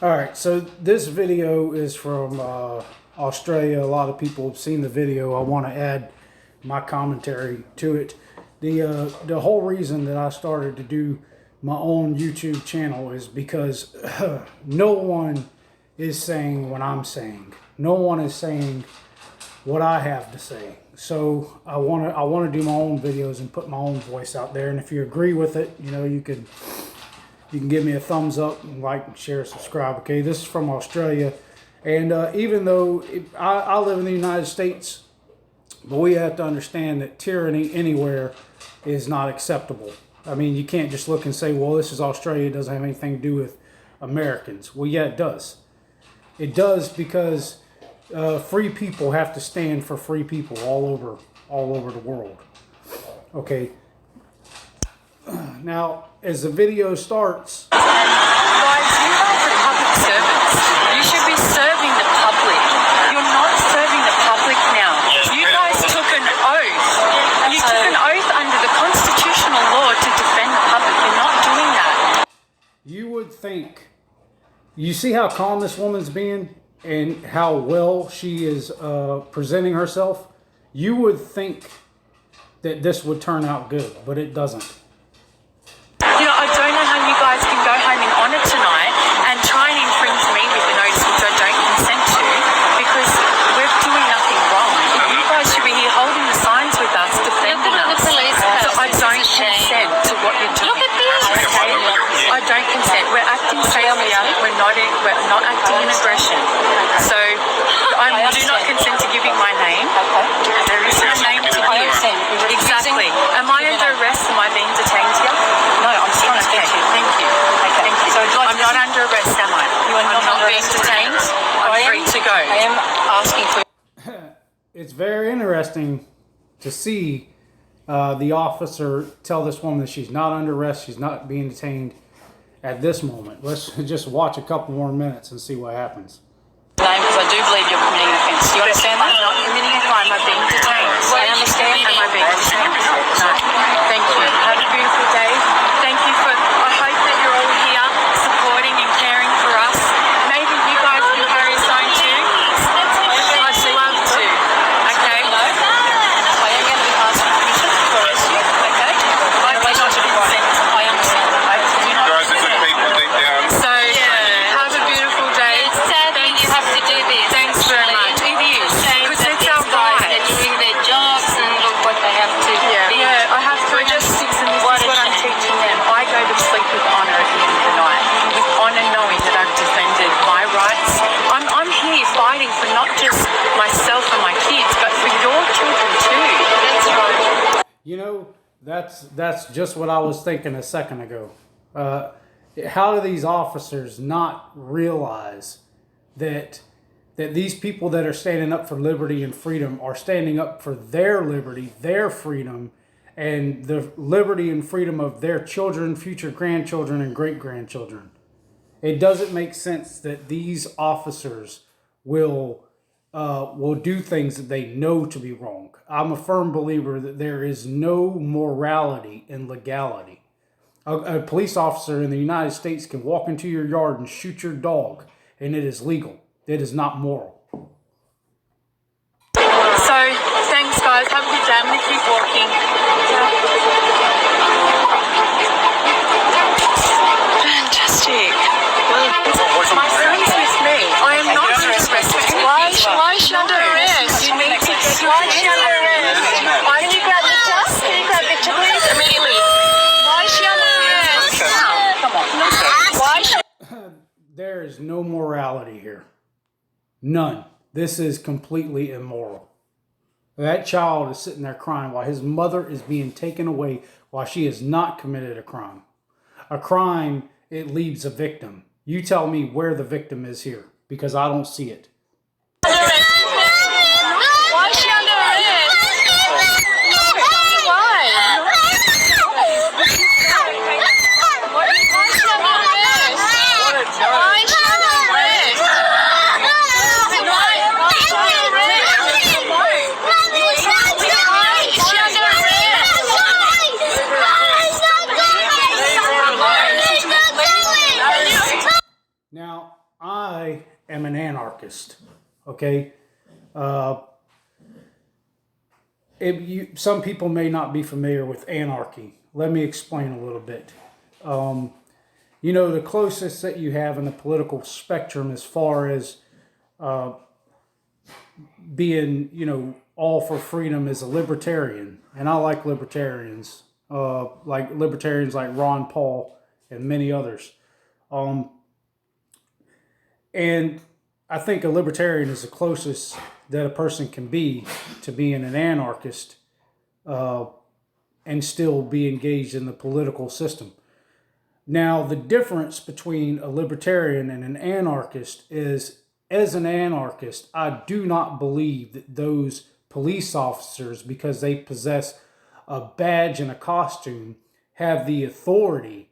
Alright, so this video is from Australia. A lot of people have seen the video. I want to add my commentary to it. The whole reason that I started to do my own YouTube channel is because no one is saying what I'm saying. No one is saying what I have to say. So I want to do my own videos and put my own voice out there. And if you agree with it, you know, you can give me a thumbs up, and like, share, subscribe. Okay, this is from Australia, and even though I live in the United States, but we have to understand that tyranny anywhere is not acceptable. I mean, you can't just look and say, well, this is Australia, it doesn't have anything to do with Americans. Well, yeah, it does. It does, because free people have to stand for free people all over the world. Okay. Now, as the video starts... Guys, you guys are public servants. You should be serving the public. You're not serving the public now. You guys took an oath. You took an oath under the constitutional law to defend the public. You're not doing that. You would think... You see how calm this woman's being and how well she is presenting herself? You would think that this would turn out good, but it doesn't. You know, I don't know how you guys can go home in honour tonight and try and infringe me with the notice which I don't consent to, because we're doing nothing wrong. You guys should be here holding the signs with us, defending us. So I don't consent to what you're doing. Look at this. Okay? I don't consent. We're acting safely. We're not acting in aggression. So I do not consent to giving my name. There is no name to give. Exactly. Am I under arrest? Am I being detained here? No, I'm still okay. Thank you. Okay. Thank you. So I'm not under arrest, am I? You are not being detained. I'm free to go. I am asking for. It's very interesting to see the officer tell this woman that she's not under arrest, she's not being detained at this moment. Let's just watch a couple more minutes and see what happens. Because I do believe you're committing an offence. Do you understand that? I'm not committing a crime. I'm being detained. I understand. Am I being detained? No. Thank you. Have a beautiful day. Thank you for... I hope that you're all here supporting and caring for us. Maybe you guys can carry a sign too. I'd love to. Okay? No. I am going to be asking permission to arrest you. Okay? I do not consent. I understand. I do not consent. So, have a beautiful day. It's sad that you have to do this. Thanks very much. It is. Because it's our right. They're doing their jobs and look what they have to do. Yeah, I have to. This is what I'm teaching them. I go to sleep with honour at the end of the night. With honour, knowing that I've defended my rights. I'm here fighting for not just myself and my kids, but for your children too. That's right. You know, that's just what I was thinking a second ago. How do these officers not realize that these people that are standing up for liberty and freedom are standing up for their liberty, their freedom, and the liberty and freedom of their children, future grandchildren, and great-grandchildren? It doesn't make sense that these officers will do things that they know to be wrong. I'm a firm believer that there is no morality in legality. A police officer in the United States can walk into your yard and shoot your dog, and it is legal. It is not moral. So, thanks guys. Have a good day. I'm going to keep walking. Fantastic. My son's with me. I am not under arrest. Why is she under arrest? You need to get... Why is she under arrest? Can you grab the chest? Can you grab the chest, please? Immediately. Why is she under arrest? Come on. Why is she... There is no morality here. None. This is completely immoral. That child is sitting there crying while his mother is being taken away while she has not committed a crime. A crime, it leaves a victim. You tell me where the victim is here, because I don't see it. Why is she under arrest? Why? Now, I am an anarchist. Okay. Some people may not be familiar with anarchy. Let me explain a little bit. The closest that you have in the political spectrum as far as being, all for freedom is a libertarian. And I like libertarians, like Ron Paul and many others. And I think a libertarian is the closest that a person can be to being an anarchist and still be engaged in the political system. Now, the difference between a libertarian and an anarchist is, as an anarchist, I do not believe that those police officers, because they possess a badge and a costume, have the authority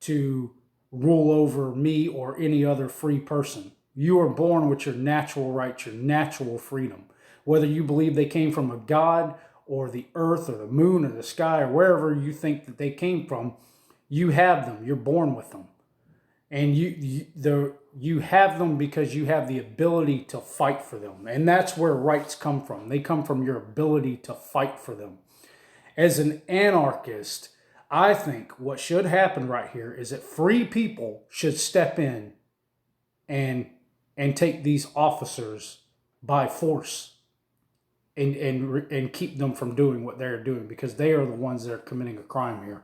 to rule over me or any other free person. You are born with your natural rights, your natural freedom. Whether you believe they came from a god or the earth or the moon or the sky or wherever you think that they came from, you have them. You're born with them. And you have them because you have the ability to fight for them. And that's where rights come from. They come from your ability to fight for them. As an anarchist, I think what should happen right here is that free people should step in and take these officers by force and keep them from doing what they're doing, because they are the ones that are committing a crime here.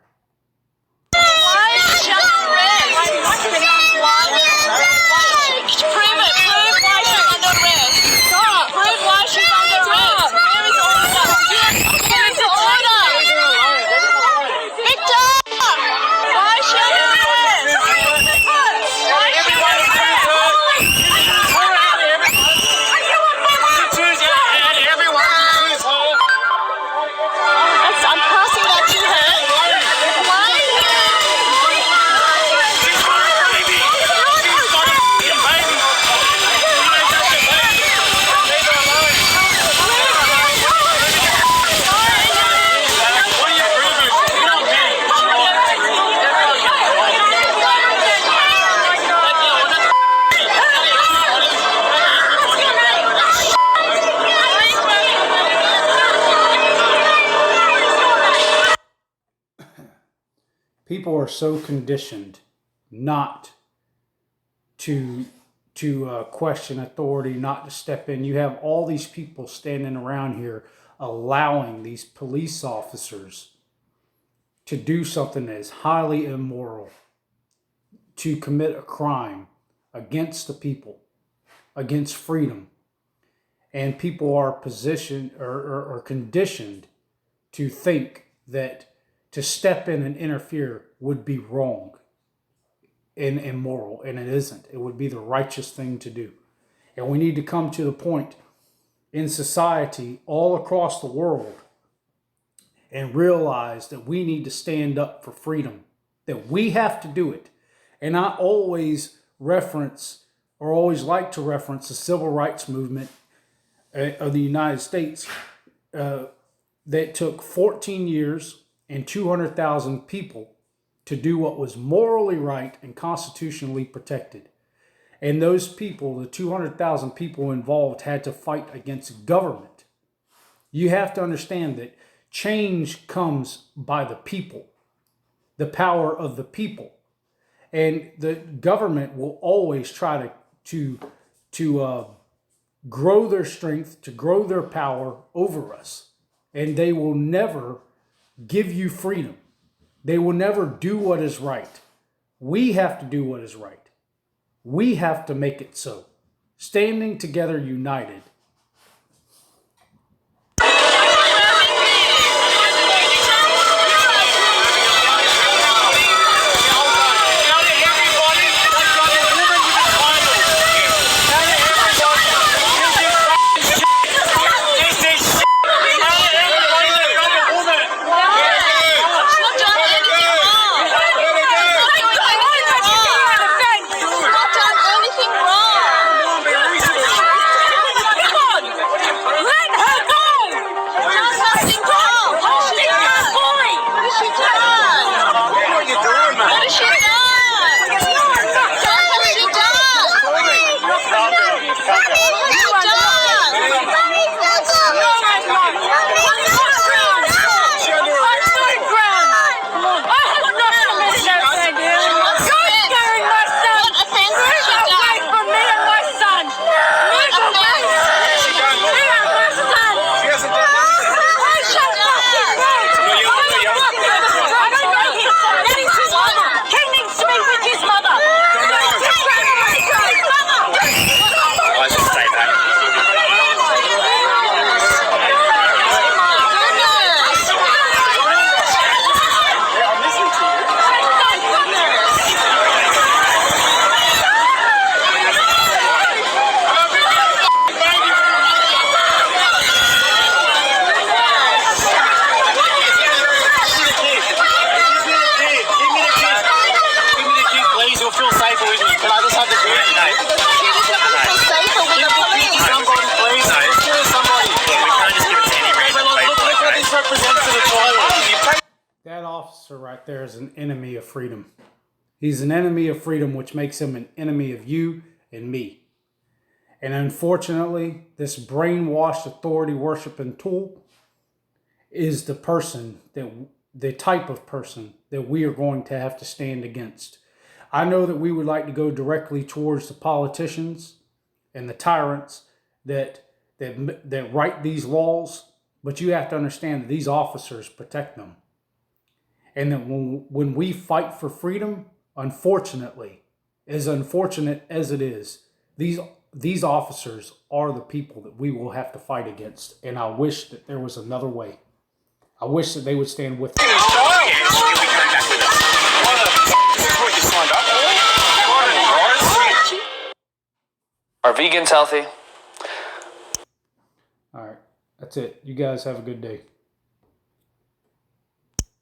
People are so conditioned not to question authority, not to step in. You have all these people standing around here allowing these police officers to do something that is highly immoral, to commit a crime against the people, against freedom. And people are positioned or conditioned to think that to step in and interfere would be wrong and immoral, and it isn't. It would be the righteous thing to do. And we need to come to the point in society all across the world and realize that we need to stand up for freedom, that we have to do it. And I always like to reference the civil rights movement of the United States that took 14 years and 200,000 people to do what was morally right and constitutionally protected. And those people, the 200,000 people involved, had to fight against government. You have to understand that change comes by the people, the power of the people. And the government will always try to grow their strength, to grow their power over us. And they will never give you freedom. They will never do what is right. We have to do what is right. We have to make it so. Standing together united. right there is an enemy of freedom. He's an enemy of freedom, which makes him an enemy of you and me. And unfortunately, this brainwashed authority worshiping tool is the type of person that we are going to have to stand against. I know that we would like to go directly towards the politicians and the tyrants that write these laws, but you have to understand that these officers protect them. And that when we fight for freedom, unfortunately, as unfortunate as it is, these officers are the people that we will have to fight against. And I wish that there was another way. I wish that they would stand with us. Are vegans healthy? All right. That's it. You guys have a good day.